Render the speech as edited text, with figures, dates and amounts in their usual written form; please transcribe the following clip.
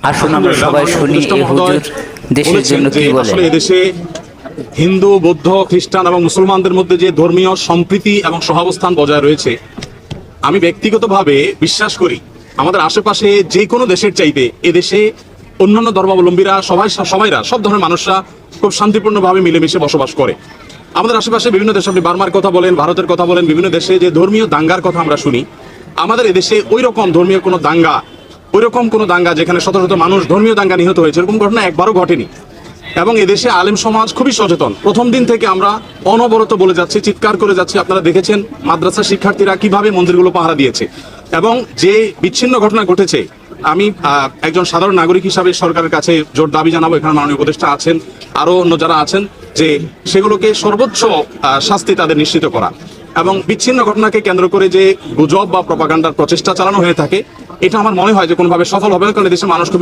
আসুন আমরা সবাই শুনি এই হুজুর দেশের জন্য কি বলেন। আসলে এদেশে হিন্দু, বৌদ্ধ, খ্রিস্টান এবং মুসলমানদের মধ্যে যে ধর্মীয় সম্প্রীতি এবং সহাবস্থান বজায় রয়েছে, আমি ব্যক্তিগতভাবে বিশ্বাস করি আমাদের আশেপাশে যে কোনো দেশের চাইতে এদেশে অন্যান্য ধর্মাবলম্বীরা সবাইরা সব ধরনের মানুষরা খুব শান্তিপূর্ণভাবে মিলেমিশে বসবাস করে। আমাদের আশেপাশে বিভিন্ন দেশে, আপনি বার্মার কথা বলেন, ভারতের কথা বলেন, বিভিন্ন দেশে যে ধর্মীয় দাঙ্গার কথা আমরা শুনি, আমাদের এদেশে ওই রকম ধর্মীয় কোনো দাঙ্গা, ওইরকম কোনো দাঙ্গা যেখানে শত শত মানুষ ধর্মীয় দাঙ্গা নিহত হয়েছে, এরকম ঘটনা একবারও ঘটেনি। এবং এদেশে আলেম সমাজ খুবই সচেতন। প্রথম দিন থেকে আমরা অনবরত বলে যাচ্ছি, চিৎকার করে যাচ্ছি। আপনারা দেখেছেন মাদ্রাসা শিক্ষার্থীরা কিভাবে মন্দিরগুলো পাহারা দিয়েছে। এবং যে বিচ্ছিন্ন ঘটনা ঘটেছে, আমি একজন সাধারণ নাগরিক হিসাবে সরকারের কাছে জোর দাবি জানাবো, এখানে মাননীয় উপদেষ্টা আছেন, আরো অন্য যারা আছেন, যে সেগুলোকে সর্বোচ্চ শাস্তি তাদের নিশ্চিত করা। এবং বিচ্ছিন্ন ঘটনাকে কেন্দ্র করে যে গুজব বা প্রপাগান্ডার প্রচেষ্টা চালানো হয়ে থাকে, এটা আমার মনে হয় যে কোনোভাবে সফল হবে না, কারণ দেশের মানুষ খুবই